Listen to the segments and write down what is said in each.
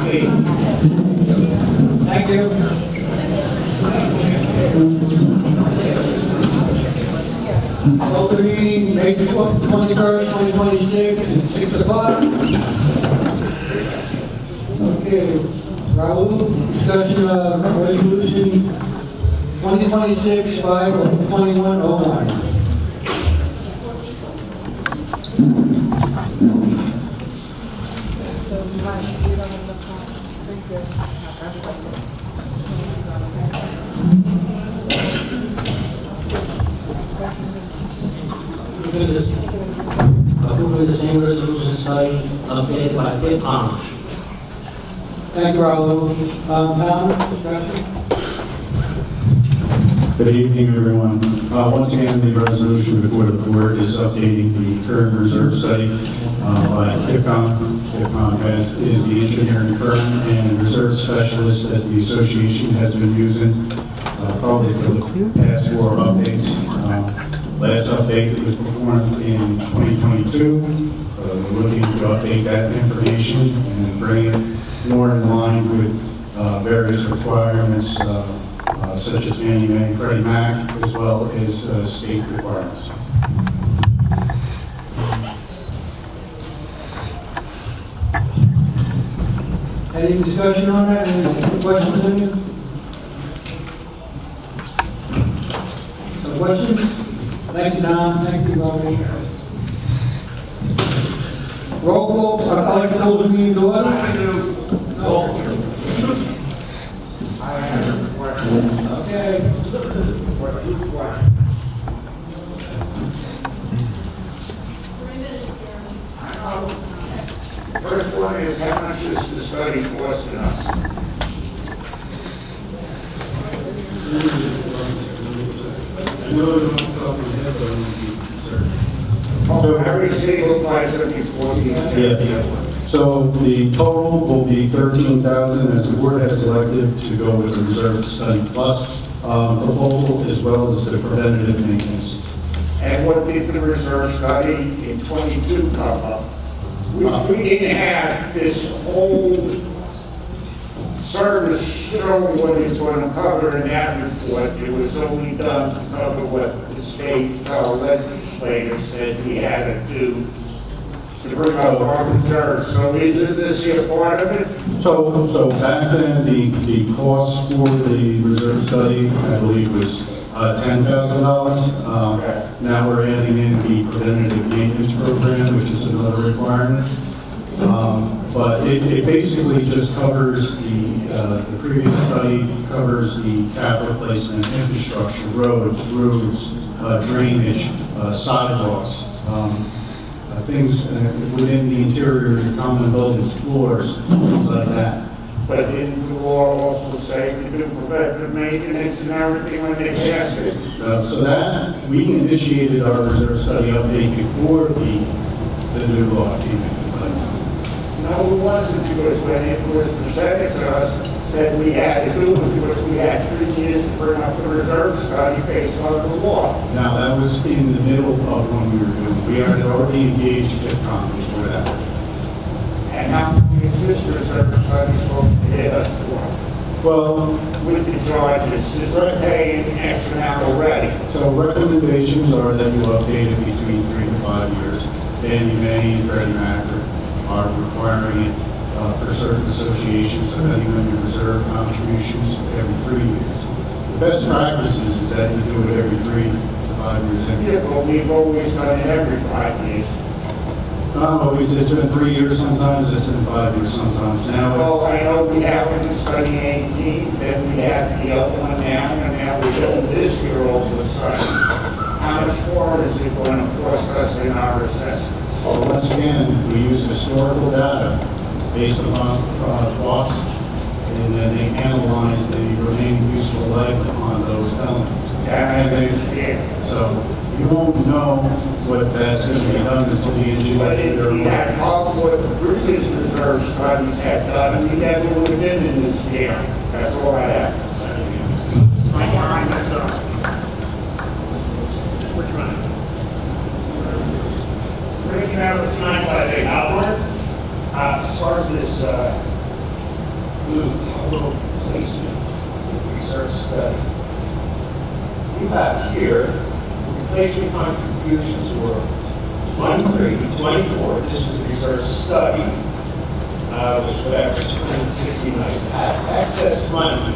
seat. Thank you. Open meeting, May 21st, 2026, at 6 o'clock. Okay, Raul, discussion of resolution 2026-52101. Approving the same resolution study updated by PIPCOM. Thank you, Raul. Tom, discussion? Good evening, everyone. Once again, the resolution before the board is updating the current reserve study by PIPCOM. PIPCOM is the engineering firm and reserve specialist that the association has been using probably for the past 4 updates. Last update was performed in 2022. We're looking to update that information and bring it more in line with various requirements such as Fannie Mae, Freddie Mac, as well as state requirements. Any discussion on that? Any questions on it? No questions? Thank you, Don. Thank you, Robert. Roll call. I'd like to close the meeting to order. Okay. First one is, how much is the study costing us? Every single 574. Yeah. So the total will be $13,000 as the board has elected to go with the reserve study plus proposal as well as the preventative maintenance. And what did the reserve study in 22 cover? Which we didn't have this whole service show what it's going to cover in that report. It was only done to cover what the state legislature said we had to do to bring up our reserves. So isn't this here part of it? So back then, the cost for the reserve study, I believe, was $10,000. Now we're adding in the preventative maintenance program, which is another requirement. But it basically just covers the previous study covers the capital placement, infrastructure, roads, drainage, sidewalks, things within the interior of the common buildings, floors, things like that. But didn't the law also say to do preventive maintenance and everything when they passed it? So that, we initiated our reserve study update before the new law came into place. No, it wasn't, because when it was presented to us, it said we had to do it because we had 3 years to bring up the reserve study based on the law. Now, that was in the middle of when we were doing, we had already engaged PIPCOM before that. And how much is this reserve study supposed to hit us for? Well, With the charges, since we're paying X amount already. so recommendations are that you update it between 3 to 5 years. Fannie Mae and Freddie Mac are requiring it for certain associations, depending on your reserve contributions, every 3 years. The best practice is that you do it every 3 to 5 years. Yeah, but we've always done it every 5 years. Not always, it's been 3 years sometimes, it's been 5 years sometimes. Now, Well, I know we have to study 18, then we had the other one now, and now we're doing this year all of a sudden. How much more is it going to cost us in our assessments? well, once again, we use historical data based upon costs, and then they analyze the remaining useful life on those elements. And they, So you won't know what that's going to be done until the but if we engineer. had followed what the previous reserve studies had done, we never would have been in this scale. That's all I have to say. Which one? Breaking out the time by the hour. As far as this do a little placement research study. You have here, replacement contributions were 23, 24, this was a research study, which would average 269. Excess money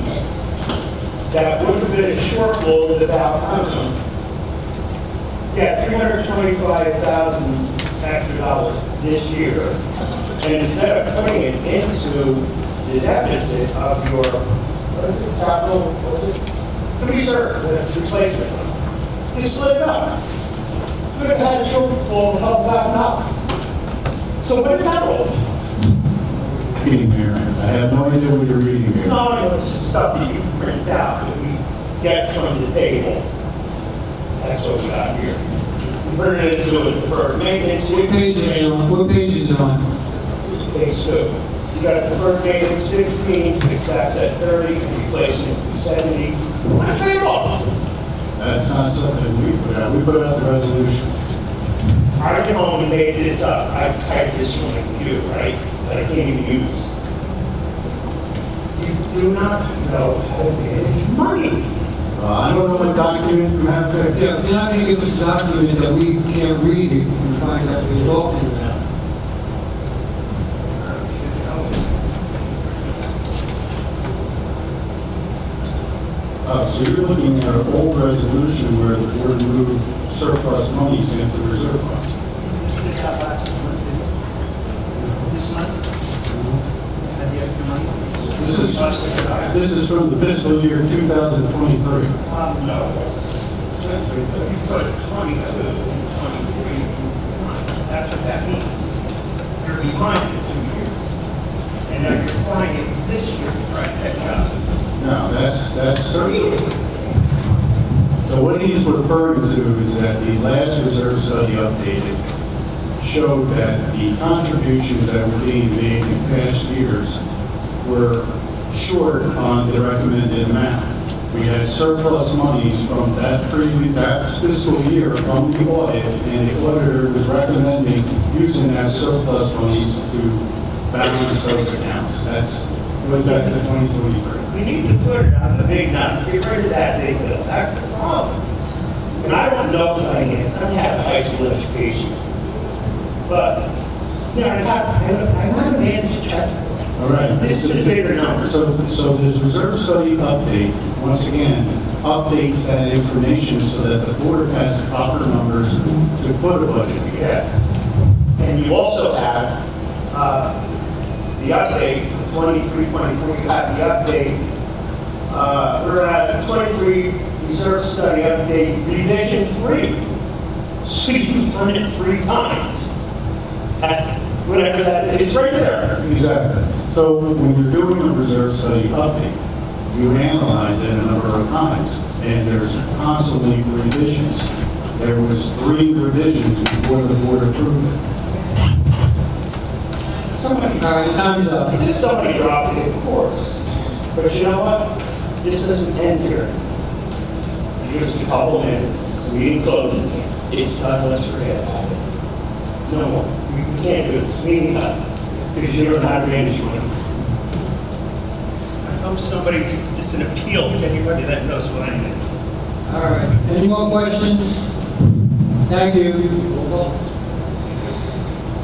that would have been a shortfall of about, I don't know, yeah, $325,000 extra dollars this year. And instead of putting it into the deficit of your, what is it, capital, what is it? The reserve, the replacement fund. You split it up. You would have had a shortfall of $12,000. So what is that all? Reading here. I have no idea what you're reading here. No, it's just stuff that you print out that we get from the table. That's what we got here. We put it into a deferred maintenance. What page is it on? What page is it on? Page 2. You got deferred maintenance 15, fixed asset 30, replacement 70. Why trade off? That's not something we put out. We put out the resolution. I went home and made this up. I typed this from a computer, right? That I can't even use. You do not know how to manage money. I don't know what document you have there. Yeah, you're not gonna give us a document that we can't read it and find out what you're talking about. So you're looking at an old resolution where the board moved surplus monies into reserve funds. This is from the fiscal year 2023. No. You put 22 and 23. That's what that means. You're behind for 2 years. And now you're trying it this year to try to catch up. No, that's certain. So what he's referring to is that the last reserve study updated showed that the contributions that were being made in past years were short on the recommended amount. We had surplus monies from that fiscal year from the audit, and the auditor was recommending using that surplus monies to balance those accounts. That's goes back to 2023. We need to put it on the big number. Get rid of that big bill. That's the problem. And I don't know finance. I don't have a high school education. But, you know, I have to manage a checkbook. All right. This is bigger numbers. So this reserve study update, once again, updates that information so that the board has proper numbers to put a budget together. Yes. And you also have the update, 23, 24, you have the update. We're at 23 reserve study update, revision 3. So you've done it 3 times. Whatever that is, it's right there. Exactly. So when you're doing a reserve study update, you analyze it a number of times, and there's constantly revisions. There was 3 revisions before the board approved it. Somebody, All right, time is up. somebody dropped it, of course. But you know what? This doesn't end here. Here's a couple minutes. Meeting closes. It's done. Let's forget about it. No more. We can't do this. Meeting up. Because you don't know how to manage money. I hope somebody, it's an appeal to anybody that knows what I mean. All right, any more questions? Thank you.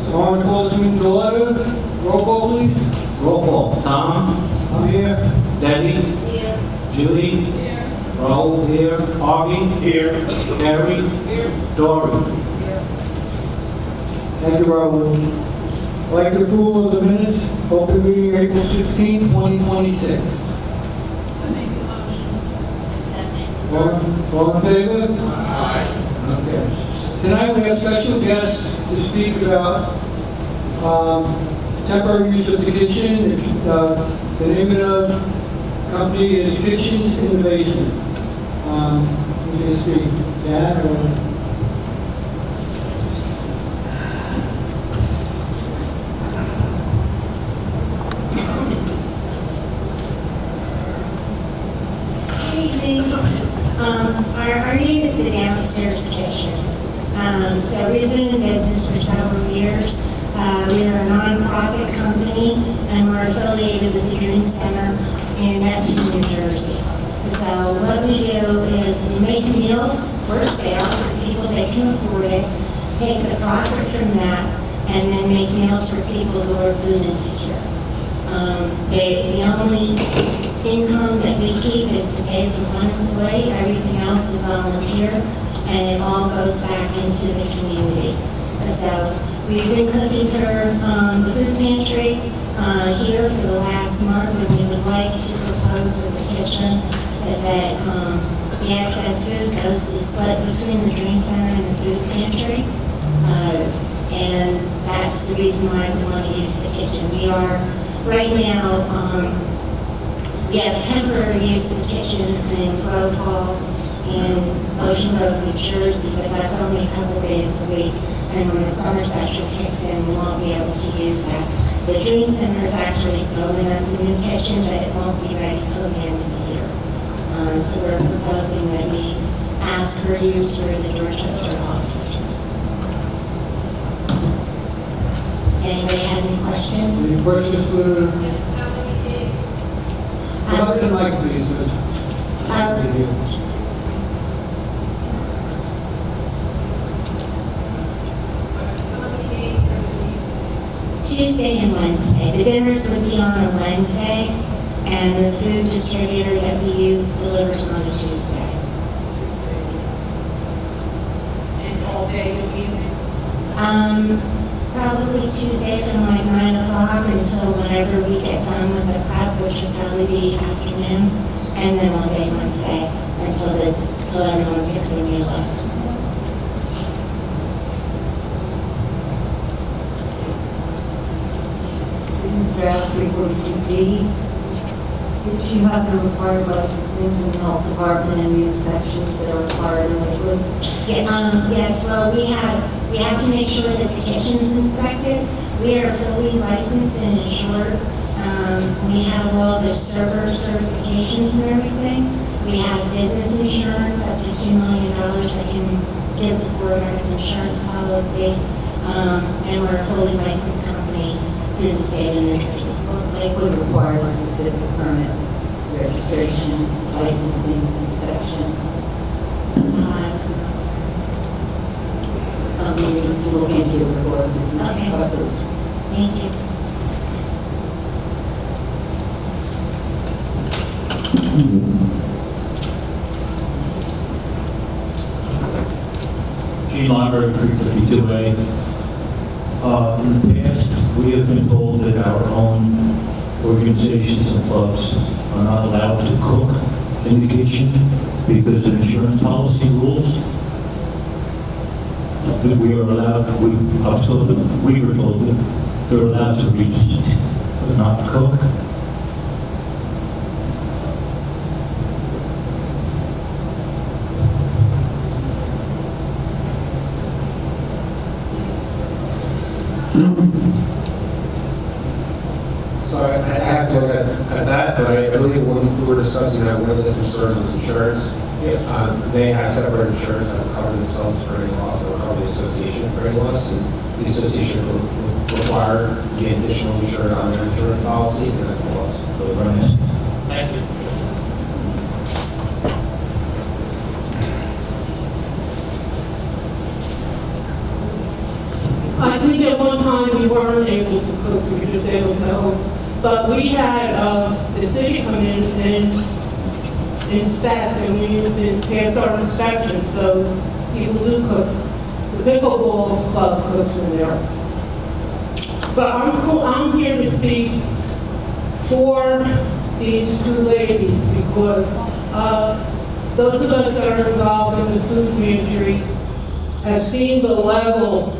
So I'm going to call this meeting to order. Roll call, please. Roll call. Tom? I'm here. Debbie? Here. Judy? Here. Raul here. Harvey? Here. Carrie? Here. Dory? Here. Thank you, Raul. I'd like the approval of the minutes, open meeting April 16, 2026. I make the motion. Second. All in favor? Aye. Okay. Tonight we have special guests to speak about temporary use of the kitchen. The name of the company is Kitchens in the Basement. Who's going to speak? Dad or? Our name is the Downstairs Kitchen. So we've been in business for several years. We are a nonprofit company, and we're affiliated with the Dream Center in Upton, New Jersey. So what we do is we make meals for sale for people that can afford it, take the profit from that, and then make meals for people who are food insecure. The only income that we keep is to pay for one employee. Everything else is volunteer, and it all goes back into the community. So we've been cooking for the food pantry here for the last month, and we would like to propose with the kitchen that the excess food goes to split between the Dream Center and the food pantry. And that's the reason why we want to use the kitchen. We are, right now, we have temporary use of the kitchen in Grove Hall in Ocean Grove, New Jersey, but that's only a couple days a week. And when the summer session kicks in, we won't be able to use that. The Dream Center is actually building us a new kitchen, but it won't be ready till the end of the year. So we're proposing that we ask for use for the Dorchester Hall kitchen. Does anybody have any questions? Any questions for the, How many days? about the mic, please? How many days are we using? Tuesday and Wednesday. The dinners would be on a Wednesday, and the food distributor that we use delivers on a Tuesday. And all day you'll be there? Probably Tuesday from like 9 o'clock until whenever we get done with the prep, which would probably be afternoon, and then all day Wednesday until everyone picks their meal up. Susan Stroud, 342D. Would you have the required licensing from the health department and the inspections that are required in Lakewood? Yes, well, we have to make sure that the kitchen's inspected. We are fully licensed and insured. We have all the server certifications and everything. We have business insurance up to $2 million that can give the board our insurance policy. And we're a fully licensed company through the state of New Jersey. Well, Lakewood requires specific permit, registration, licensing, inspection. Something we used to look into before this is Okay. approved. Thank you. Gene Library, 352A. In the past, we have been told that our own organizations and clubs are not allowed to cook in the kitchen because of insurance policy rules. That we are allowed, we were told that they're allowed to reheat, but not cook. So I have to look at that, but I believe when we were discussing that, one of the concerns was insurance. They have separate insurance that will cover themselves for any loss, that will cover the association for any loss, and the association will require to be additional insured on their insurance policies and that loss. So we're going to ask. Thank you. I think at one time we weren't able to cook, we were just able to help. But we had the city come in and inspect, and we did pass our inspection, so people do cook. The pickleball club cooks in there. But I'm here to speak for these two ladies because those of us that are involved in the food pantry have seen the level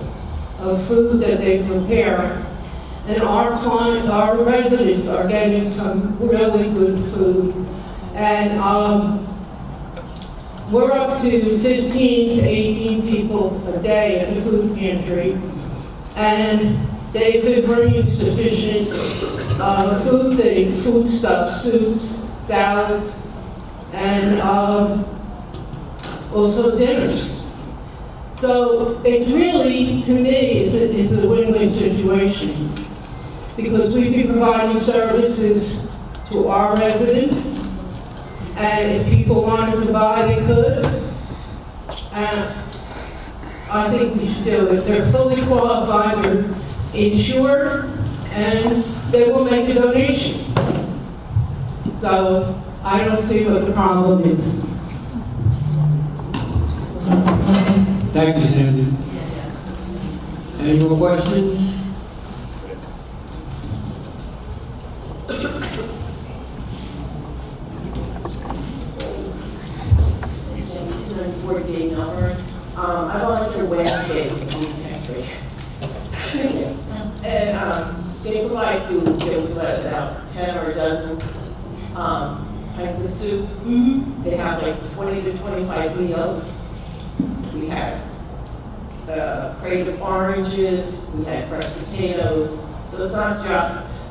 of food that they prepare, and our residents are getting some really good food. And we're up to 15 to 18 people a day at the food pantry, and they've been bringing sufficient food stuff, soups, salads, and also dinners. So it's really, to me, it's a win-win situation. Because we'd be providing services to our residents, and if people wanted to buy, they could. And I think we should do it. They're fully qualified, they're insured, and they will make a donation. So I don't see what the problem is. Thank you, Sandy. Any more questions? I volunteer Wednesdays in the food pantry. And they provide food, there was about 10 or a dozen, like the soup. They have like 20 to 25 meals. We had a crate of oranges, we had fresh potatoes, so it's not just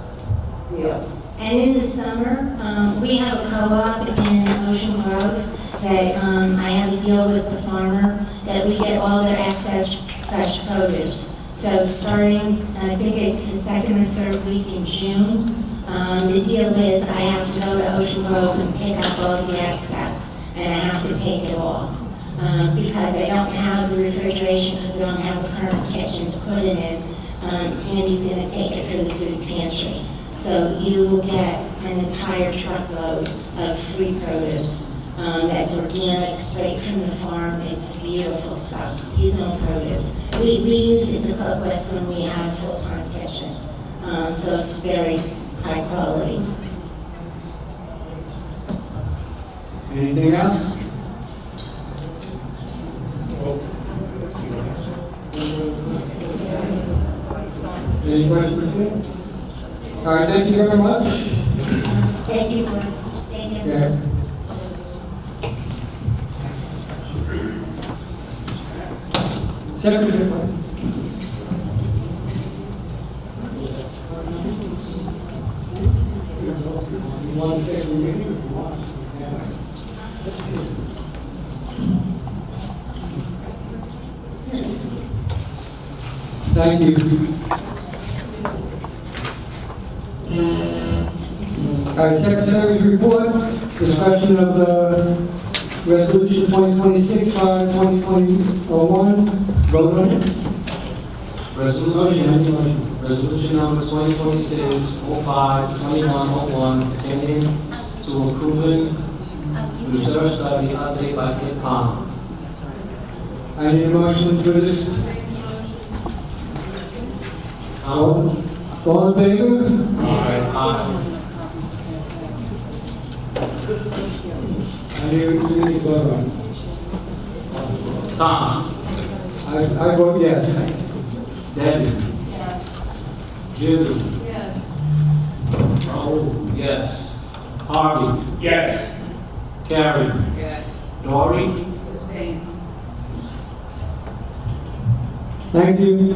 meals. And in the summer, we have a co-op in Ocean Grove that I have a deal with the farmer that we get all their excess fresh produce. So starting, I think it's the second or third week in June, the deal is I have to go to Ocean Grove and pick up all the excess, and I have to take it all. Because I don't have the refrigeration, because I don't have a current kitchen to put it in, Sandy's going to take it for the food pantry. So you will get an entire truckload of free produce that's organic, straight from the farm. It's beautiful stuff, seasonal produce. We use it to cook with when we have a full-time kitchen. So it's very high quality. Anything else? Any questions? All right, thank you very much. Thank you, Gordon. Thank you. Okay. Secretary. You want to take the meeting if you want? Yeah. Thank you. All right, Secretary's report, discussion of the resolution 2026-2021, vote on it. Resolution number 2026-05-2101 pertaining to approving research study update by Kit Palmer. I need a motion for this. All in favor? Aye. I need to vote on. Tom. I vote yes. Debbie. Judy. Yes. Raul. Yes. Harvey. Yes. Carrie. Yes. Dory. Abstain. Thank you.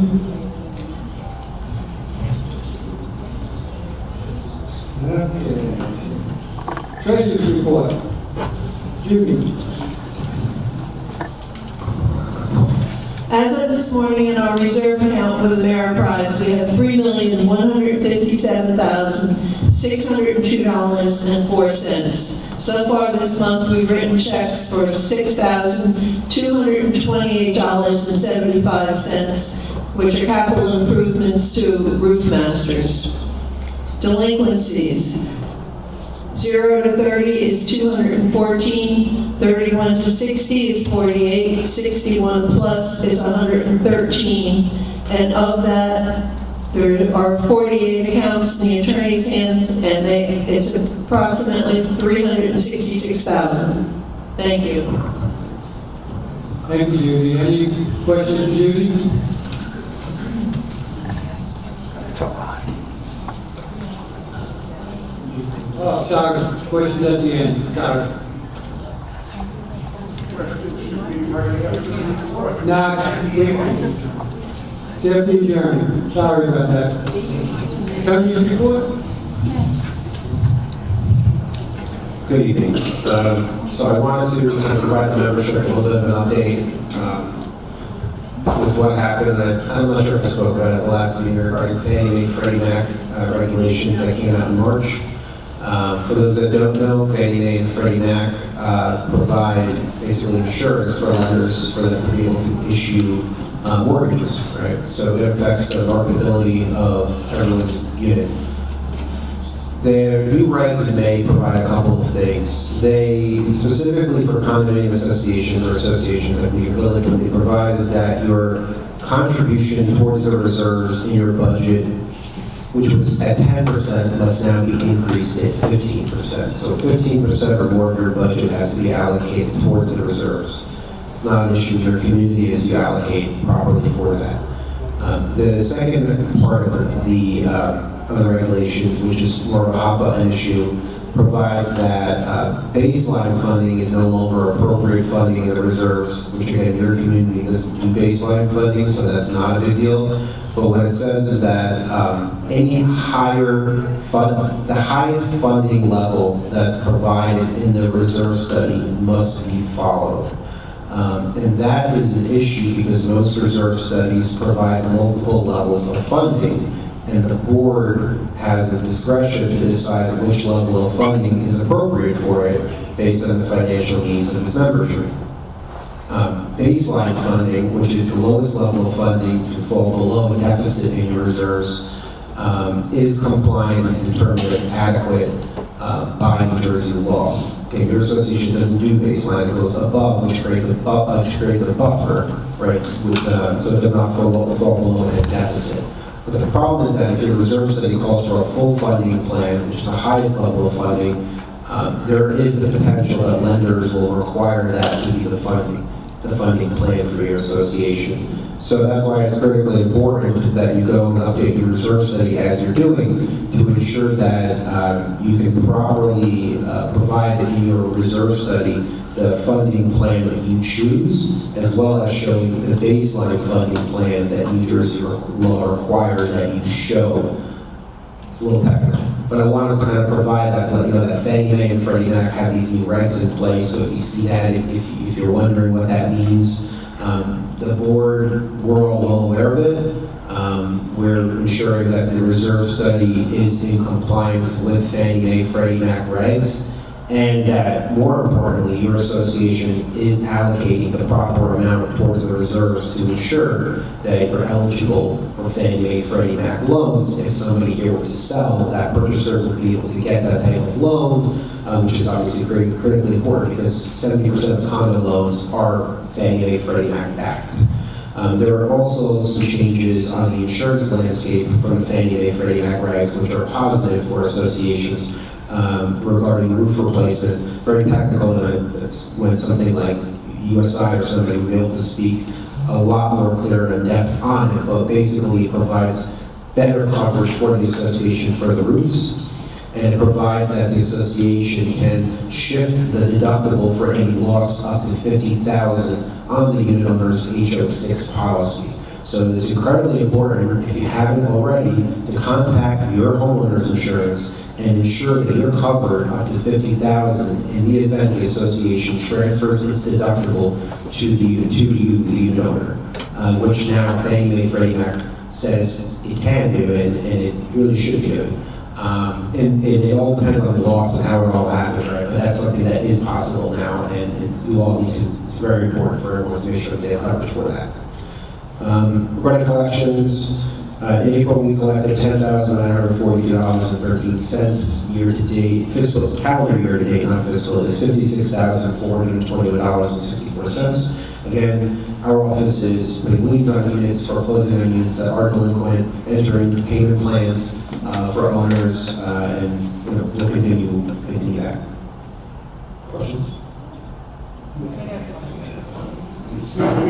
Okay. Treasurer's report. Judy. As of this morning in our reserve account for the merit prize, we have $3,157,602.04. So far this month, we've written checks for $6,228.75, which are capital improvements to roof masters. Delinquencies. 0 to 30 is 214, 31 to 60 is 48, 61 plus is 113, and of that, there are 48 accounts in the attorney's hands, and it's approximately $366,000. Thank you. Thank you, Judy. Any questions for Judy? Oh, sorry. Questions at the end. Sorry. Nah, Deputy Attorney. Sorry about that. Attorney's report? Good evening. So I wanted to kind of provide the membership a little bit of an update. with what happened, and I'm not sure if I spoke about it at the last meeting regarding Fannie Mae, Freddie Mac regulations that came out in March. For those that don't know, Fannie Mae and Freddie Mac provide basically insurance for lenders for them to be able to issue mortgages, right? So it affects the marketability of everyone's unit. Their new regs may provide a couple of things. They, specifically for condominium associations or associations like your village, what they provide is that your contribution towards the reserves in your budget, which was at 10%, must now be increased at 15%. So 15% or more of your budget has to be allocated towards the reserves. It's not an issue in your community as you allocate properly for that. The second part of the regulations, which is more of a hot-button issue, provides that baseline funding is no longer appropriate funding of the reserves, which again, your community doesn't do baseline funding, so that's not a big deal. But what it says is that any the highest funding level that's provided in the reserve study must be followed. And that is an issue because most reserve studies provide multiple levels of funding, and the board has the discretion to decide which level of funding is appropriate for it based on the financial needs of its membership. Baseline funding, which is the lowest level of funding to fall below a deficit in your reserves, is compliant and determined as adequate by New Jersey law. Okay, your association doesn't do baseline; it goes above, which creates a buffer, right? So it does not fall below a deficit. But the problem is that if your reserve study calls for a full funding plan, which is the highest level of funding, there is the potential that lenders will require that to be the funding plan for your association. So that's why it's critically important that you go and update your reserve study as you're doing to ensure that you can properly provide in your reserve study the funding plan that you choose, as well as showing the baseline funding plan that New Jersey law requires that you show. It's a little technical, but I wanted to kind of provide that to let you know that Fannie Mae and Freddie Mac have these new regs in place. So if you see that, if you're wondering what that means, the board, we're all well aware of it. We're ensuring that the reserve study is in compliance with Fannie Mae, Freddie Mac regs, and that, more importantly, your association is allocating the proper amount towards the reserves to ensure that you're eligible for Fannie Mae, Freddie Mac loans. If somebody here were to sell, that purchaser would be able to get that type of loan, which is obviously critically important because 70% of condo loans are Fannie Mae, Freddie Mac backed. There are also some changes on the insurance landscape from the Fannie Mae, Freddie Mac regs, which are positive for associations. Regarding roof replacement, very technical, and it's when something like USI or somebody would be able to speak a lot more clear and in depth on it, but basically it provides better coverage for the association for the roofs, and it provides that the association can shift the deductible for any loss up to $50,000 on the unit owner's HO6 policy. So it's incredibly important, if you haven't already, to contact your homeowner's insurance and ensure that you're covered up to $50,000 in the event the association transfers its deductible to you, the unit owner, which now Fannie Mae, Freddie Mac says it can do, and it really should do. And it all depends on the laws and how it all happened, right? But that's something that is possible now, and you all need to. It's very important for everyone to make sure that they have coverage for that. Regarding collections, in April we collected $10,942.13 year to date, fiscal calendar year to date, not fiscal. It is $56,421.64. Again, our office is putting liens on units, foreclosing on units that are delinquent, entering payment plans for owners, and we'll continue that. Questions?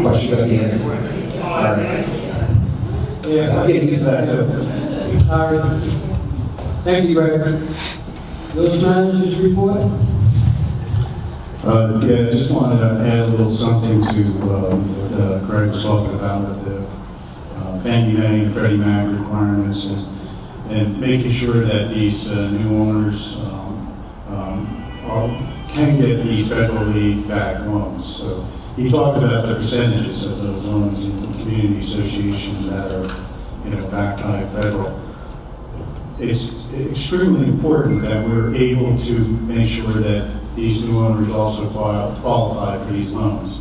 Question at the end. Sorry. Yeah. I'm getting used to that too. All right. Thank you, Greg. Village Manager's report? Yeah, I just wanted to add a little something to what Greg was talking about with the Fannie Mae and Freddie Mac requirements and making sure that these new owners can get these federally backed loans. So he talked about the percentages of those loans in community associations that are, backed by federal. It's extremely important that we're able to make sure that these new owners also qualify for these loans.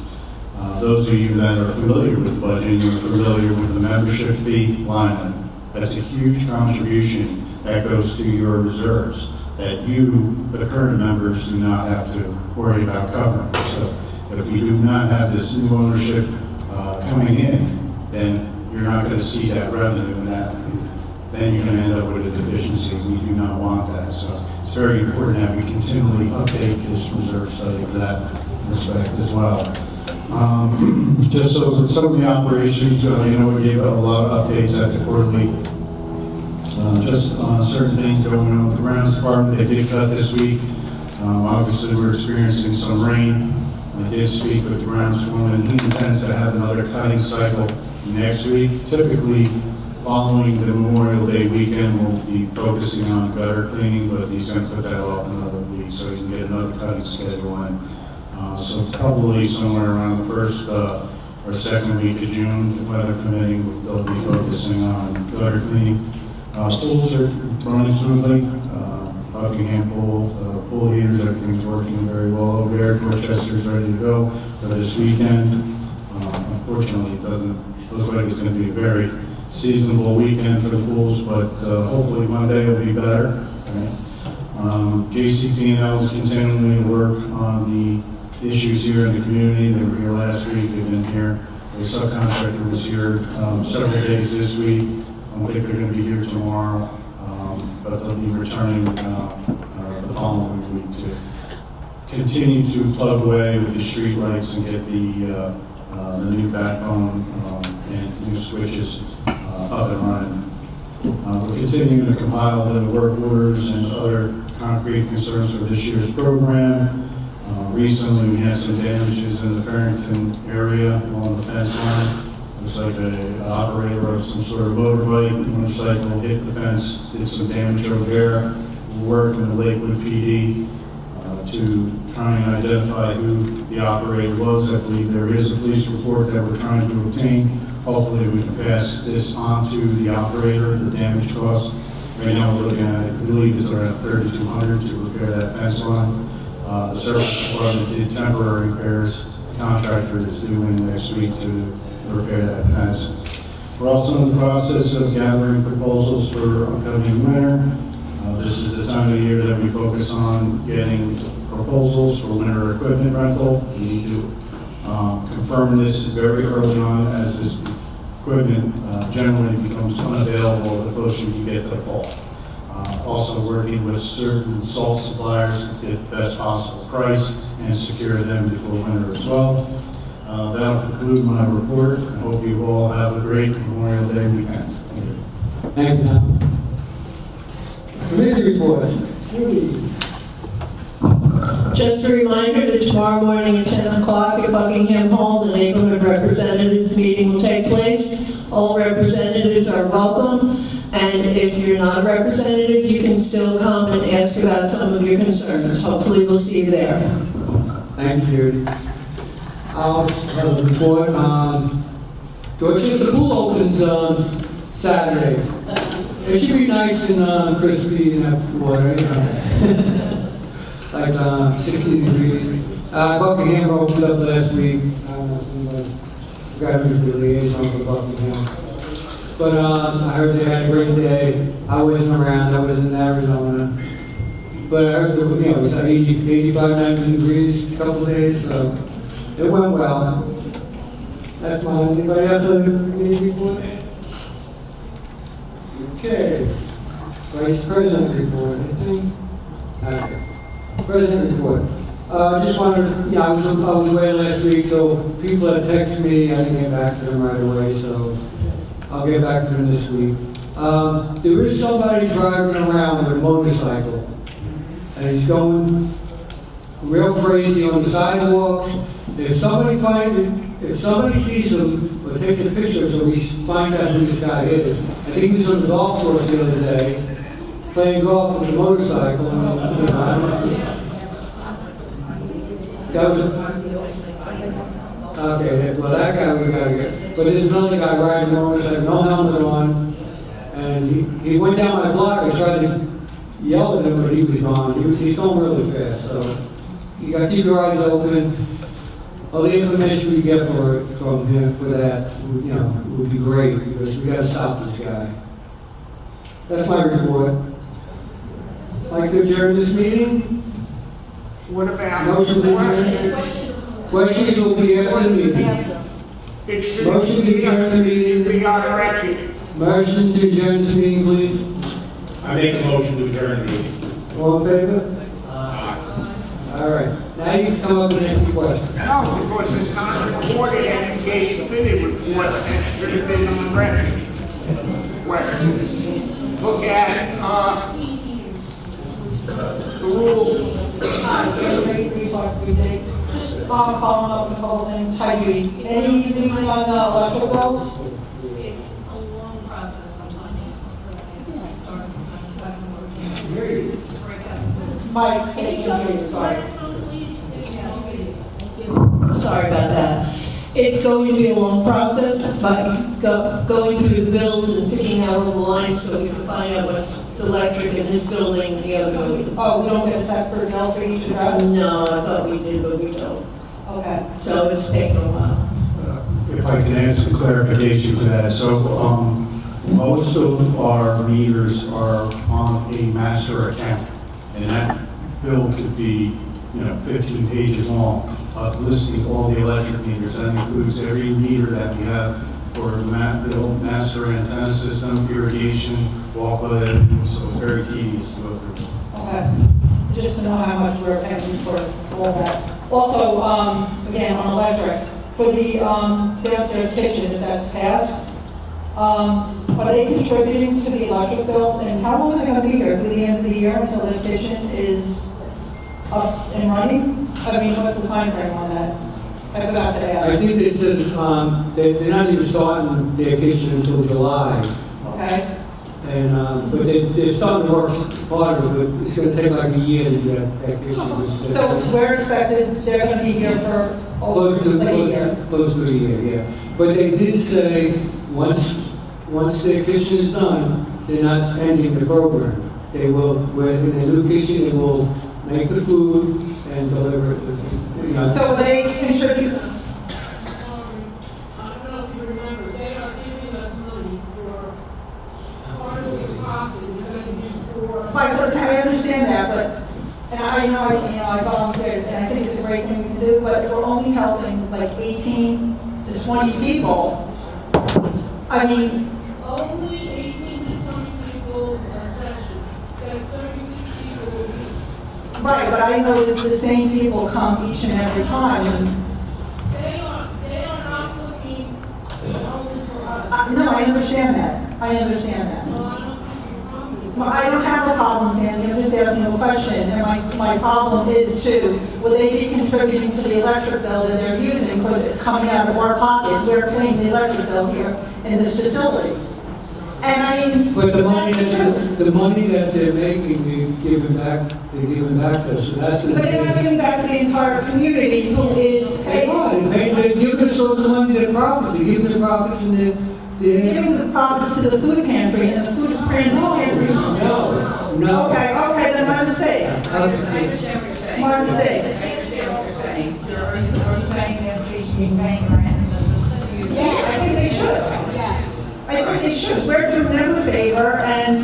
Those of you that are familiar with budgeting, you're familiar with the membership fee line item. That's a huge contribution that goes to your reserves that you, the current members, do not have to worry about covering. So if we do not have this new ownership coming in, then you're not going to see that revenue, and then you're going to end up with a deficiency, and you do not want that. So it's very important that we continually update this reserve study for that respect as well. Just so for some of the operations, we gave a lot of updates at the quarterly. Just certain things going on with the grounds department. They did cut this week. Obviously, we're experiencing some rain. I did speak with the groundsman. He intends to have another cutting cycle next week. Typically, following the Memorial Day weekend, we'll be focusing on gutter cleaning, but he's going to put that off another week so he can get another cutting schedule in. So probably somewhere around the first or second week of June, the weather committee will be focusing on gutter cleaning. Pools are running smoothly. Buckingham pool, pool heaters, everything's working very well over there. Dorchester's ready to go for this weekend. Unfortunately, it doesn't look like it's going to be a very seasonable weekend for the pools, but hopefully Monday will be better. Okay? JCP&L is continuing to work on the issues here in the community. They were here last week. They've been here. The subcontractor was here several days this week. I don't think they're going to be here tomorrow, but they'll be returning the following week to continue to plug away with the street lights and get the new backbone and new switches up and running. We're continuing to compile the work orders and other concrete concerns for this year's program. Recently, we had some damages in the Farrington area along the fence line. Looks like an operator of some sort of motorcycle hit the fence, did some damage over there. We're working with Lakewood PD to try and identify who the operator was. I believe there is a police report that we're trying to obtain. Hopefully we can pass this on to the operator, the damage cost. Right now we're looking at, I believe it's around $3,200 to repair that fence line. The service department did temporary repairs. The contractor is due in next week to repair that fence. We're also in the process of gathering proposals for upcoming winter. This is the time of year that we focus on getting proposals for winter equipment rental. We need to confirm this very early on, as this equipment generally becomes unavailable the closer you get to the fall. Also working with certain salt suppliers to get the best possible price and secure them before winter as well. That'll conclude my report. I hope you all have a great Memorial Day weekend. Thank you. Thank you, Tom. Committee reports. Just a reminder that tomorrow morning at 10 o'clock at Buckingham Hall, the neighborhood representatives meeting will take place. All representatives are welcome, and if you're not a representative, you can still come and ask about some of your concerns. Hopefully we'll see you there. Thank you, Judy. I'll have a report on Dorchester Pool opens Saturday. It should be nice and crispy in that water, like 60 degrees. Buckingham opened up last week. Grabbing the liaison for Buckingham. But I heard they had a great day. I wasn't around. I was in Arizona. But I heard it was 85, 90 degrees a couple of days, so it went well. That's fine. Anybody else have a committee report? Okay. Vice President report. Anything? Okay. President report. I just wanted to, I was away last week, so people that text me, I didn't get back to them right away, so I'll get back to them this week. There is somebody driving around with a motorcycle, and he's going real crazy on the sidewalks. If somebody sees him or takes a picture so we find out who this guy is. I think he was on the golf course the other day, playing golf with a motorcycle. Okay, well, that guy we gotta get, but there's another guy riding a motorcycle, no helmet on, and he went down my block, I tried to yell at him, but he was gone, he's going really fast, so you gotta keep your eyes open. All the information we get from him for that, you know, would be great, because we gotta stop this guy. That's my report. Like to adjourn this meeting? What about? Motion to adjourn? Questions will be after the meeting. It should Motion to adjourn the meeting. be on record. Motion to adjourn this meeting, please. I make a motion to adjourn the meeting. All in favor? All right. Now you can come up and ask your question. No, because it's not recorded and in case the committee report, it should have been on record. Where, look at, the rules. Just following up on a couple things. Hi, Judy. Any news on the electric bills? It's a long process, I'm telling you. Mike, can you hear you? Sorry. Sorry about that. It's going to be a long process, but going through the bills and picking out all the lines so we can find out what's electric in this building and the other building. Oh, we don't get a separate bill for each address? No, I thought we did, but we don't. Okay. So it's taken a while. If I can add some clarification to that, so most of our meters are on a master account, and that bill could be, 15 pages long, listing all the electric meters. That includes every meter that we have for the old master antenna system, irrigation, walkway, so it's very tedious to go through. Okay. Just to know how much we're paying for all that. Also, again, on electric, for the downstairs kitchen, if that's passed, are they contributing to the electric bills? And how long are they going to be here? Through the end of the year until the kitchen is up and running? I mean, what's the time frame on that? I forgot to ask. I think they said they're not even starting their kitchen until July. Okay. And but they're starting to work harder, but it's going to take like a year to get that kitchen. So we're expected they're going to be here for Close to a year. Close to a year, yeah. But they did say once their kitchen is done, they're not ending the program. They will, in the new kitchen, they will make the food and deliver it. So they contribute. I don't know if you remember, they are giving us money for part of the property. Right, but I understand that, but, and I volunteered, and I think it's a great thing we can do, but if we're only helping like 18 to 20 people, I mean. Only 18 to 20 people a session. That's 36 people a week. Right, but I notice the same people come each and every time, and. They are not looking only for us. No, I understand that. I understand that. Well, I don't have a problem, Sandy, I'm just asking a question, and my problem is too, will they be contributing to the electric bill that they're using, because it's coming out of our pocket, we're paying the electric bill here in this facility. And I mean, But the money that's the truth. the money that they're making, they're giving back to us, so that's going But they're not giving back to the entire community who is paying. They're giving us all the money, their profits, they're giving the profits and They're giving the profits to the food pantry, and the food pantry. No. Okay, then my mistake. I understand what you're saying. My mistake. I understand what you're saying. Are you saying that they should be paying rent to use? Yeah, I think they should. Yes. I think they should. We're doing them a favor, and,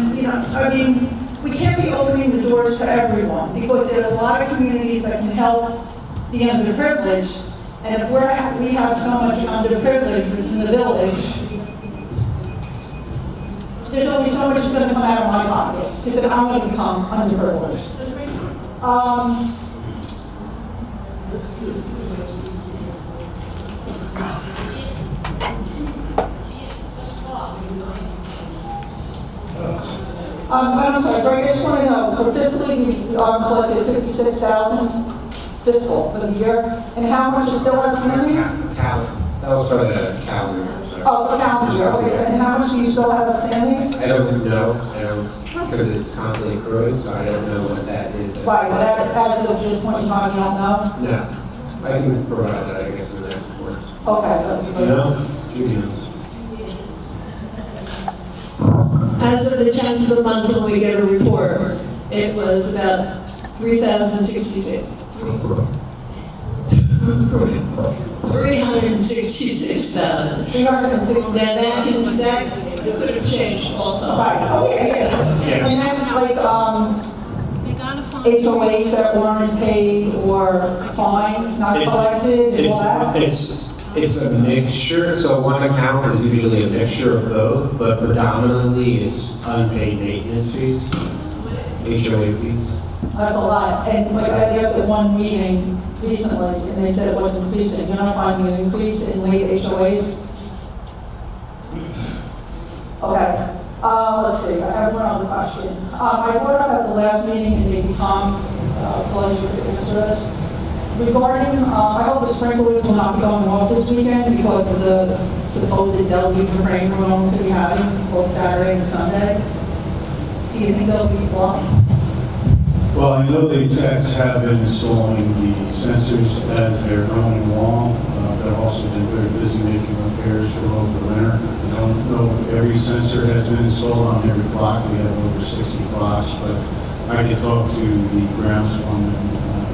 I mean, we can't be opening the doors to everyone, because there are a lot of communities that can help the underprivileged, and if we have so much underprivileged within the village, there's only so much that's going to come out of my pocket, because then I'm going to become underprivileged. I'm sorry, Greg, I just want to know, for fiscally, we collected 56,000 fiscal for the year, and how much is still outstanding? That was for the calendar year. Oh, for calendar year, okay, and how much do you still have outstanding? I don't know, because it's constantly accruing, so I don't know what that is. Right, but as of this point in time, you don't know? No, I can provide that, I guess, in the next report. Okay, that'd be great. No? Judy knows. As of the 10th of the month, when we get a report, it was about 3,066. 366,000. 360. Now that could have changed also. Right, okay, yeah. And that's like, HOAs that weren't paid or fines not collected and all that? It's a mixture, so one account is usually a mixture of both, but predominantly it's unpaid maintenance fees, HOA fees. That's a lot, and like I guess at one meeting recently, and they said it wasn't increasing, you're not finding an increase in late HOAs? Okay, let's see, I have one other question. I brought up at the last meeting, and maybe Tom, pleasure could answer this. Regarding, I hope the sprinklers will not be going off this weekend because of the supposed deluge of rain we're going to be having both Saturday and Sunday. Do you think they'll be off? Well, I know the techs have been installing the sensors as they're going along. They've also been very busy making repairs for over the winter. I don't know if every sensor has been installed on every clock. We have over 60 clocks, but I could talk to the grounds foreman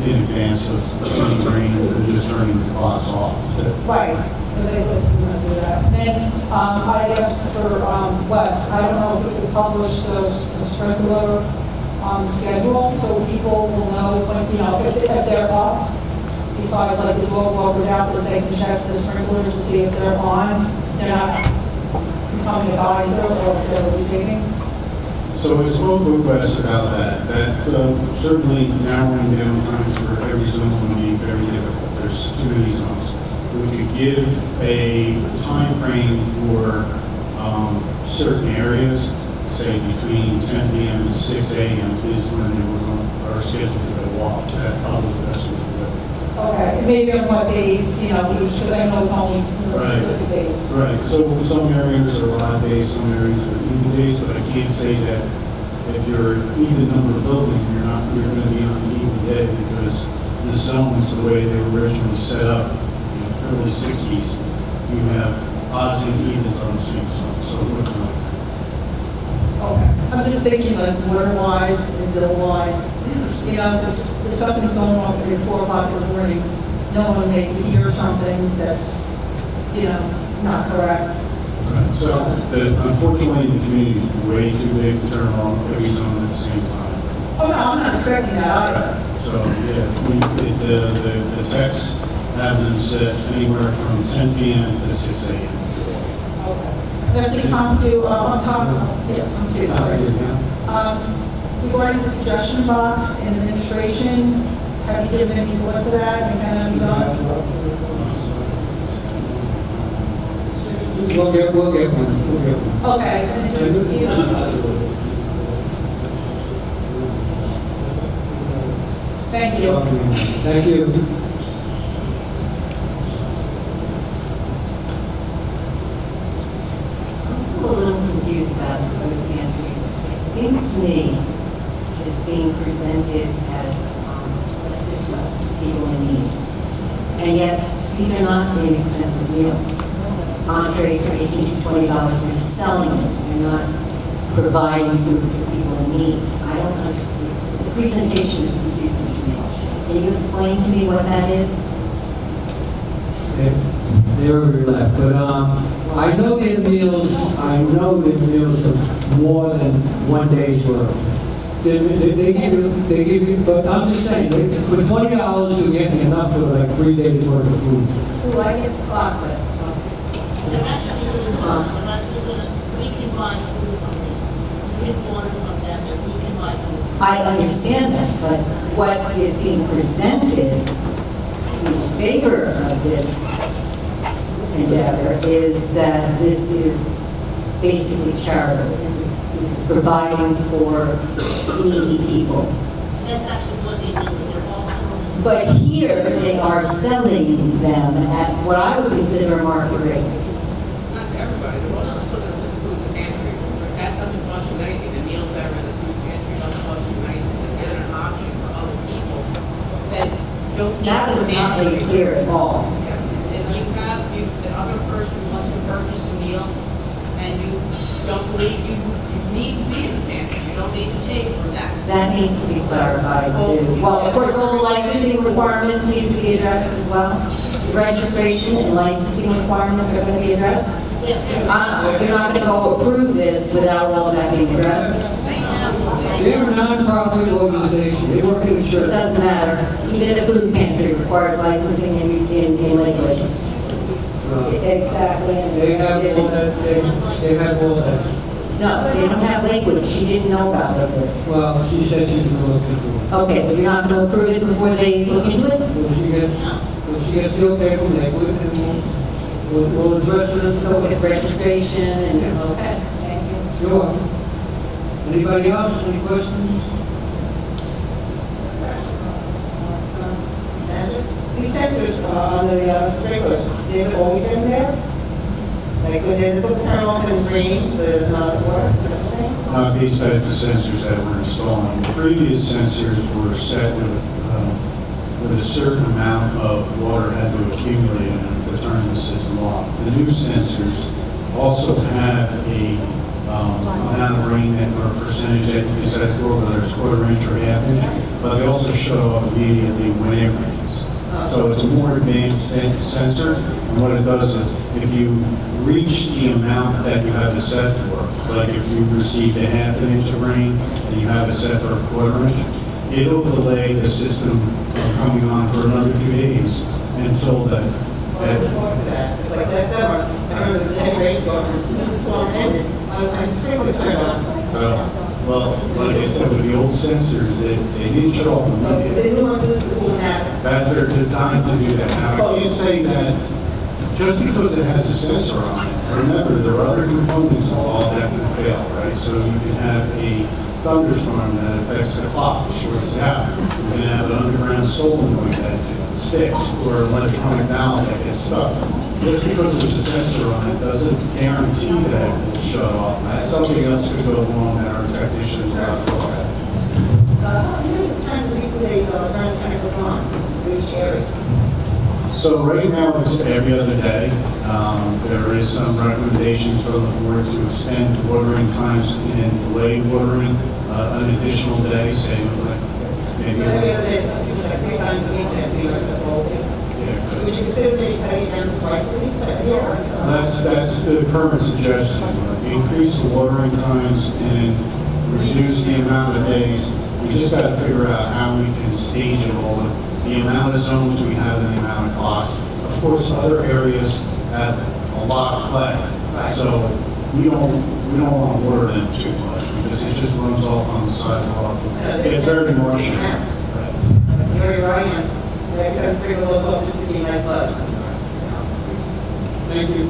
in advance of any rain, they're just turning the clocks off. Right, because they were going to do that. And then I asked for Wes, I don't know if we could publish the sprinkler schedule so people will know when, if they're up. Besides, like the door walkers out, that they can check the sprinklers to see if they're on. They're not becoming a geyser or if they're rotating. So I spoke with Wes about that. That certainly narrowing down times for every zone would be very difficult. There's too many zones. We could give a time frame for certain areas, say between 10 p.m. and 6 a.m. is when they are scheduled to go off. That's probably the best way to do it. Okay, maybe on what days, each, because I know it's only specific days. Right, so some areas are odd days, some areas are even days, but I can't say that if you're even number of building, you're going to be on an even day because the zones, the way they were originally set up in the early 60s, you have odds and evens on the same zone, so it wouldn't work. Okay, I'm just thinking like water-wise and bill-wise, if something's going off at 4 o'clock in the morning, no one may hear something that's, not correct. Right. So, unfortunately, the community is way too big to turn on every zone at the same time. Oh, no, I'm not expecting that either. So, yeah, the techs have them set anywhere from 10 p.m. to 6 a.m. Okay. Let's see, Tom, on top of, regarding the suggestion box and administration, have you given any thought to that and kind of be done? We'll get one. Okay, and then just, thank you. Thank you. I'm still a little confused about this food pantries. It seems to me that it's being presented as assistance to people in need. And yet, these are not inexpensive meals. Entrees are $18 to $20, they're selling this, they're not providing food for people in need. I don't understand. The presentation is confusing to me. Can you explain to me what that is? They're left, but I know their meals are more than 1 day's work. They give you, but I'm just saying, for $20 you're getting enough for like 3 days worth of food. Oh, I get the clock, but We can buy food from them. We can order from them and we can buy food. I understand that, but what is being presented in favor of this endeavor is that this is basically charitable. This is providing for needy people. That's actually what they do. They're also. But here they are selling them at what I would consider a market rate. Not to everybody, they're also still going to put food in the pantry, but that doesn't cost you anything. The meals that are in the food pantry don't cost you anything. They're an option for other people that don't need That the was not pantry. made clear at all. Yes, if you don't believe you need to be in the pantry. You don't need to take from that. That needs to be clarified too. Well, of course, all the licensing requirements need to be addressed as well. Registration and licensing requirements are going to be addressed. You're not going to go approve this without all of that being addressed. They're a non-profit organization, they work in the It church. doesn't matter. Even the food pantry requires licensing in Lakewood. Exactly. They have all that, they have all that. No, they don't have Lakewood. She didn't know about Lakewood. Well, she said she was going to look into it. Okay, but you're not going to approve it before they look into it? So she gets the okay from Lakewood, and we'll address it and So so. with registration and, okay, thank you. You're welcome. Anybody else, any questions? These sensors on the sprinklers, they've always been there? Like when they're supposed to turn off and it's raining, there's not water, is that what you're saying? Not these types of sensors that we're installing. The previous sensors were set with a certain amount of water had to accumulate in them to turn the system off. The new sensors also have a amount of rain or percentage that you can set it for, whether it's quarter inch or half inch, but they also shut off immediately when it rains. So it's a more advanced sensor, and what it does is, if you reach the amount that you have it set for, like if you received a half an inch of rain and you have it set for a quarter inch, it'll delay the system from coming on for another 2 days until that. It's like that summer, I remember the heavy rainstorm, as soon as the storm ended, my sprinklers turned on. Well, like I said, with the old sensors, they didn't shut off immediately. They didn't want this wouldn't happen. That they're designed to do that. Now, I can't say that just because it has a sensor on it. Remember, there are other components involved that can fail, right? So you can have a thunderstorm that affects the clock, shorts it out. You can have an underground solenoid that sticks, or an electronic valve that gets stuck. Just because there's a sensor on it doesn't guarantee that it will shut off. Something else could go wrong that our technicians will have to look at. How many times a week do they turn the sprinklers on in each area? So right now it's every other day. There is some recommendations from the board to extend watering times and delay watering an additional day, say like maybe. Every other day, like 3 times a week, they have to do the whole thing. Would you consider maybe cutting it down to twice a week? That's the current suggestion. Increase the watering times and reduce the amount of days. We just got to figure out how we can stage it all. The amount of zones we have and the amount of clocks. Of course, other areas have a lot of clay, so we don't want to water them too much because it just runs off on the sidewalk. It's very marshy. Very right. Right, so 3 of those up, just to be a nice bud. Thank you.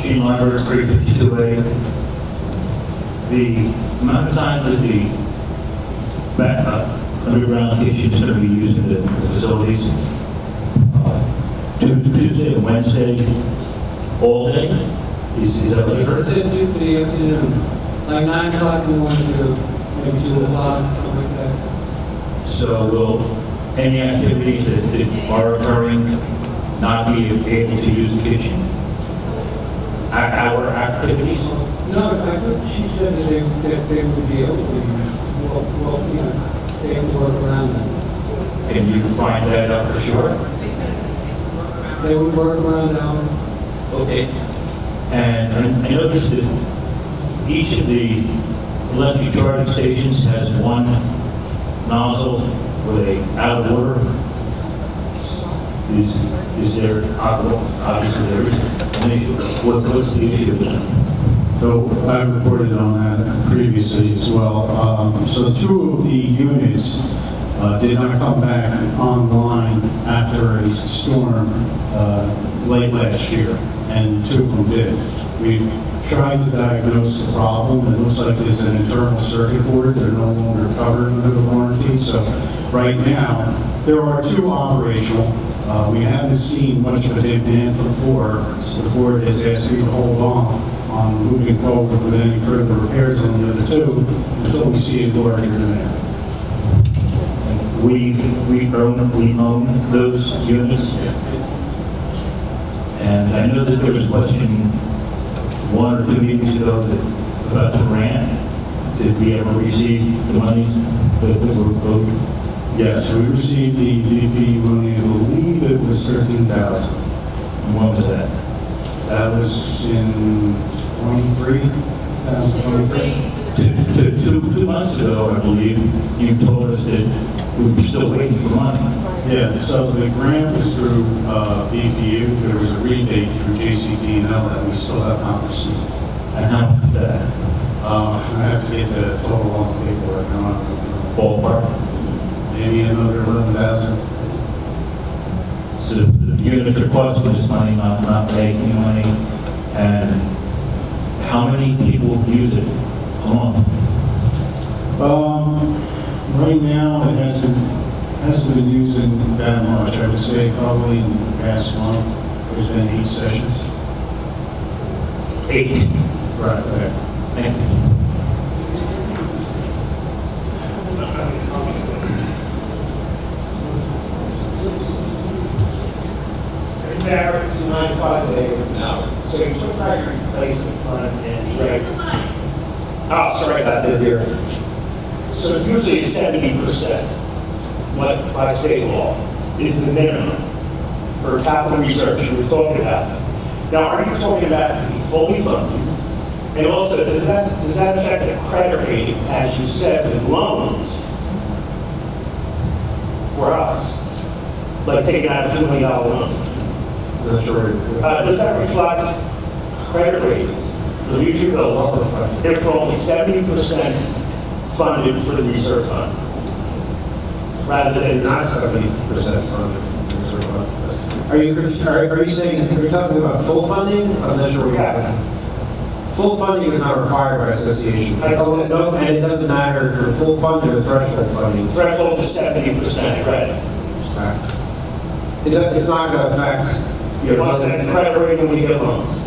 Gene Library, 352A. The amount of time that the underground kitchen is going to be used in the facilities, Tuesday and Wednesday, all day? Is that what I heard? It's in the afternoon, like 9 o'clock in the morning to maybe 2 o'clock, something like that. So will any activities that are occurring not be able to use the kitchen? Our activities? No, I think she said that they would be able to use, well, you know, they have to work around that. Can you find that out for sure? They would work around that. Okay. And I noticed that each of the electric charging stations has one nozzle with a out of order. Is there, obviously there is an issue. What's the issue with that? So I reported on that previously as well. So 2 of the units did not come back online after a storm late last year, and 2 of them did. We've tried to diagnose the problem. It looks like it's an internal circuit board. They're no longer covered under the warranty. So right now, there are 2 operational. We haven't seen much of a demand for 4, so the board has asked me to hold off on moving forward with any further repairs on the other 2 until we see a larger demand. We own those units, And I know that there was a question 1 or 2 meetings ago about the grant. Did we ever receive the monies that were owed? Yes, we received the BP money, I believe it was $13,000. And when was that? That was in 2023. 2 months ago, I believe, you told us that we were still waiting for money. Yeah, so the grant was through BPU. There was a rebate through JCP&L that we still have not received. And how much is that? I have to get the total on the paperwork. I don't know from Ballpark? maybe another 11,000. So the units are costing us money, not making money. And how many people use it a month? Right now, it hasn't been using that much. I would say probably in the past month, there's been 8 sessions. 8. Right, okay. Thank you. Barrett, 295 now. So you put back your replacement fund and oh, sorry about that there. So usually it's 70%, what by state law is the minimum for capital reserves. You were talking about that. Now, are you talking about it to be fully funded? And also, does that affect the credit rating, as you said, with loans for us? Like taking out a $2 million loan? Not sure. Does that reflect credit rating? The future bill, if we're only 70% funded for the reserve fund, rather than Not 70% funded. Reserve fund. Are you saying, are you talking about full funding? I'm not sure. Yeah. Full funding is not required by association. And it doesn't matter if you're full funding or threshold funding. threshold is 70% credit. It's not going to affect You want that credit rating when you get loans?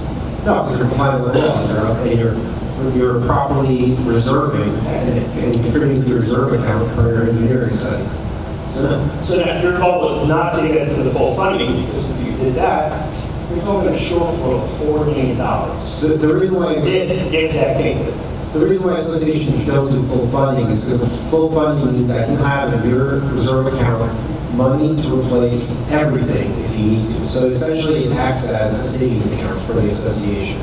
No, because you're complying with the law. You're properly reserving and contributing to your reserve account per your engineering study. So that your goal is not to get to the full funding, because if you did that, you're talking a shortfall of $4 million. The reason why if that came to the reason why associations don't do full funding is because full funding means that you have in your reserve account money to replace everything if you need to. So essentially it acts as a savings account for the association.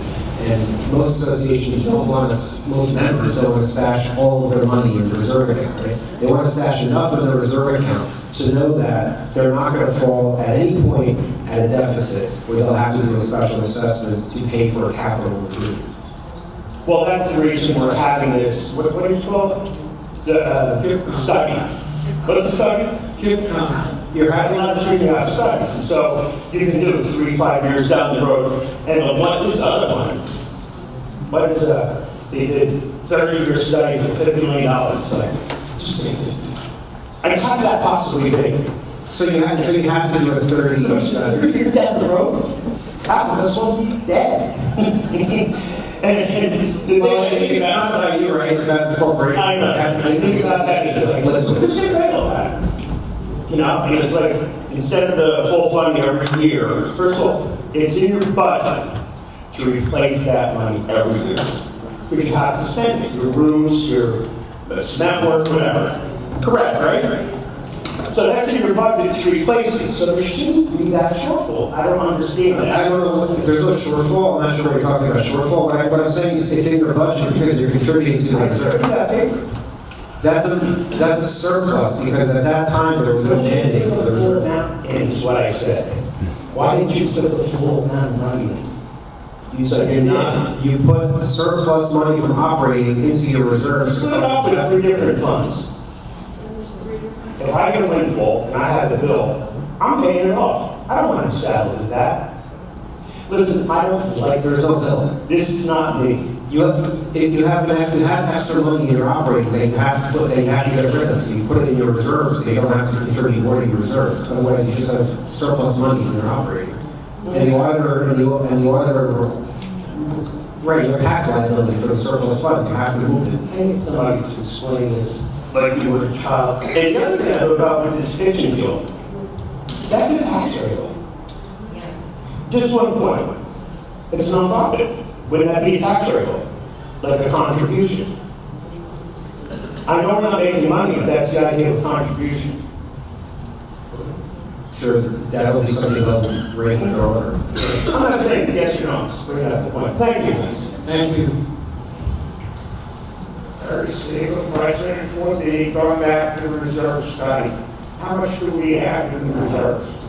And most associations most members don't want to stash all of their money in the reserve account, right? They want to stash enough in the reserve account to know that they're not going to fall at any point at a deficit where they'll have to do a special assessment to pay for a capital improvement. Well, that's the reason we're having this, what do you call it? The study. What is the study? You're having studies, and so you can do it 3-5 years down the road. And this other one, they did 30-year study for $50 million. It's like, just say 50. I mean, how could that possibly be? So you have to do a 30-year study. 30 years down the road, capital will be dead. It's not about you, right? It's about the corporation. I know. It's about that. It's like, who's your real that? You know, I mean, it's like, instead of the full funding every year, first of all, it's in your budget to replace that money every year. Because you have to spend it, your roofs, your network, whatever. Correct, right? So that's in your budget to replace it. So there shouldn't be that shortfall. I don't understand that. I don't know if there's no shortfall. I'm not sure what you're talking about shortfall. What I'm saying is it's in your budget because you're contributing to it. That's a surplus because at that time there was no mandate for the reserve. And is what I said. Why didn't you put the full amount of money in? You put the surplus money from operating into your reserves. Split it up in 3 different funds. If I get a windfall and I have the bill, I'm paying it off. I don't want to saddle with that. Listen, I don't like there's no bill. This is not me. If you have extra money in your operating that you have to get rid of, so you put it in your reserves, so you don't have to contribute more to your reserves. Otherwise, you just have surplus money in your operating. And the auditor, right, you have tax liability for the surplus funds. You have to move it. I need somebody to explain this like you were a child. And the other thing about with this kitchen deal, that's a tax write-off. Just one point. It's nonprofit. Wouldn't that be a tax write-off? Like a contribution? I know we're not making money if that's the idea of contribution. Sure, that will be something they'll raise in their order. I'm not saying yes or no, just bring up the point. Thank you, guys. Thank you. Legal President for the, going back to the reserve study. How much do we have in the reserves?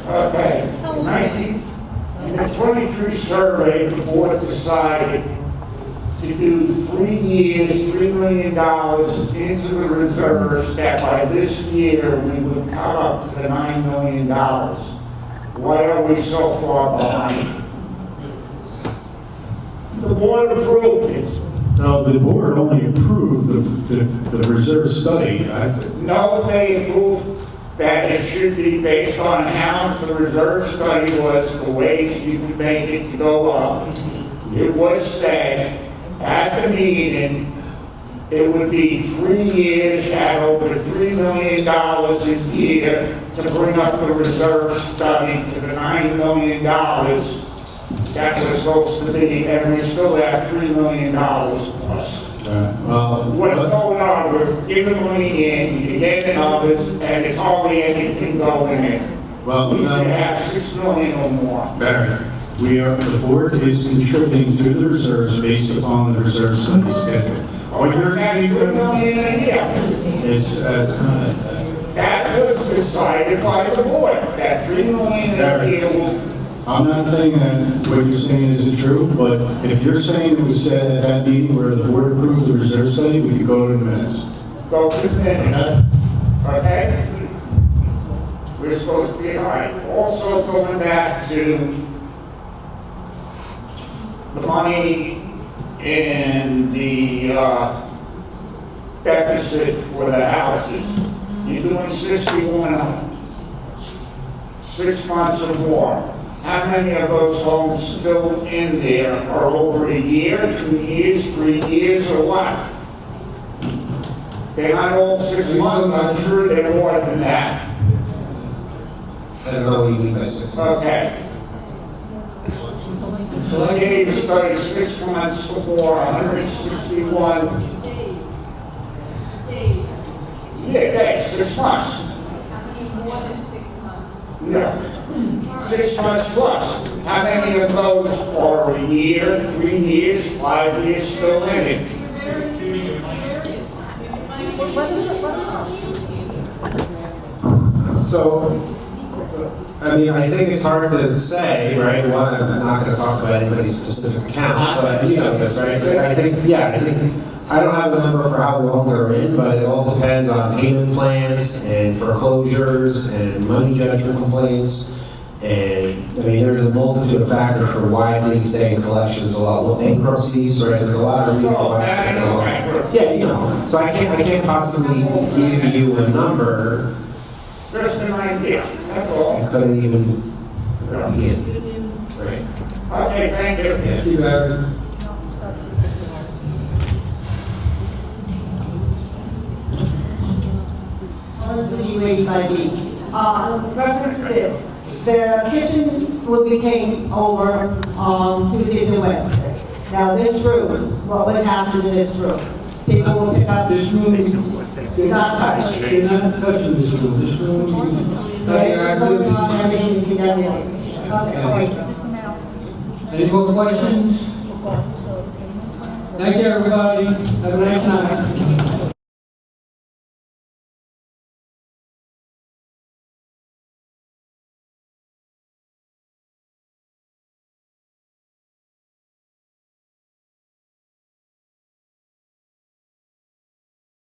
Okay, in the 23 survey, the board decided to do 3 years, $3 million into the reserves, that by this year we would come up to the $9 million. Why are we so far behind? The board approved it. No, the board only approved the reserve study. No, they approved that it should be based on how the reserve study was, the ways you could make it to go up. It was said at the meeting, it would be 3 years at over $3 million a year to bring up the reserve study to the $9 million that was supposed to be, and we still have $3 million plus. What's going on? We're giving money in, you're getting others, and it's hardly anything going in. Well, We should have $6 million or more. Barry, the board is contributing to the reserves based upon the reserve study schedule. What you're $3 million a year. It's, That was decided by the board, that $3 million a year will. I'm not saying that what you're saying isn't true, but if you're saying it was said at that meeting where the board approved the reserve study, we could go to the minutes. Go to the minutes, okay? We're supposed to be, all right. Also going back to the money in the deficit for the houses. You're doing 61, 6 months or more. How many of those homes still in there are over a year, 2 years, 3 years, or what? They're not all 6 months, I'm sure they're more than that. I don't know what you mean by 6 months. Okay. So I gave a study 6 months or more, 161. Yeah, days, 6 months. More than 6 months. Yeah. 6 months plus. How many of those are a year, 3 years, 5 years still in it? So, I mean, I think it's hard to say, right? One, I'm not going to talk about anybody's specific account, but you know this, right? I think I don't have a number for how long they're in, but it all depends on payment plans and foreclosures and money judgment complaints. And I mean, there's a multitude of factors for why things stay in collections. A lot of bankruptcies, right? There's a lot of reasons why. Yeah, you know. So I can't possibly give you a number. Just an idea, that's all. I couldn't even begin. Right. Okay, thank you. Thank you, Barry. On to U85B. Reference to this, the kitchen will be taken over Tuesdays and Wednesdays. Now, this room, what would happen to this room? People will pick up. This room, Not touched. you're not touching this room. This room, you can So have your everything going on, activities. everything can be done in it. Okay, thank you. Any more questions? Thank you, everybody. Have a nice night.